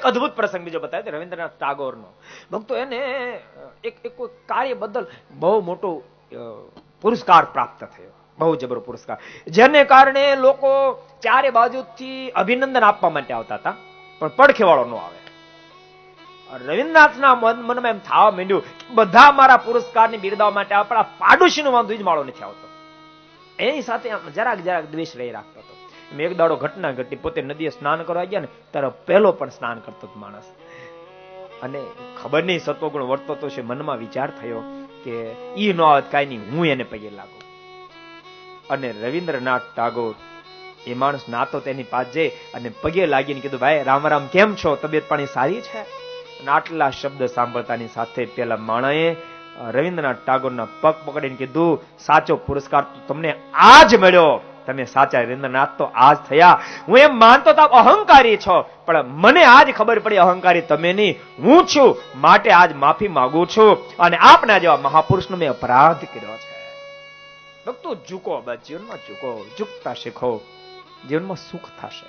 એક અદભુત પ્રસંગ બીજો બતાવ્યો રવિન્દ્રનાથ ટાગોરનો. ભક્તો એને એક કોઈ કાર્ય બદલ બહુ મોટો પુરસ્કાર પ્રાપ્ત થયો, બહુ જબરો પુરસ્કાર, જેને કારણે લોકો ચારે બાજુથી અભિનંદન આપવા માટે આવતા હતા, પણ પડખે વાળો ન આવે. રવિન્દ્રનાથના મનમાં એમ થવા માંડ્યું બધા મારા પુરસ્કારની બિરદાવવા માટે આપણા પાડોશીનો વાંધો જ માળો નથી આવતો. એની સાથે જરાક દ્વેષ રહી રાખતો હતો. એક દાડો ઘટના ઘટી, પોતે નદીએ સ્નાન કરવા ગયા ને ત્યારે પહેલો પણ સ્નાન કરતો માણસ, અને ખબર નહીં સત્વગુણ વર્તતો તો છે. મનમાં વિચાર થયો કે ઈ ન આવત કાંઈ નહીં, હું એને પગે લાગુ. અને રવિન્દ્રનાથ ટાગોર એ માણસ નાતો તેની પાસે જઈ અને પગે લાગીને કીધું, ભાઈ રામ રામ, કેમ છો, તબિયત પાણી સારી છે? અને આટલા શબ્દ સાંભળતાની સાથે પેલા માણસે રવિન્દ્રનાથ ટાગોરના પગ પકડીને કીધું, સાચો પુરસ્કાર તો તમને આજ મળ્યો, તમે સાચા રવિન્દ્રનાથ તો આજ થયા. હું એમ માનતો તો અહંકારી છો, પણ મને આજ ખબર પડી અહંકારી તમે નહીં, હું છું. માટે આજ માફી માંગુ છું, અને આપના જેવા મહાપુરુષનો મેં અપરાધ કર્યો છે. ભક્તો ઝૂકો, બસ જીવનમાં ઝૂકો, ઝૂકતા શીખો, જીવનમાં સુખ થશે.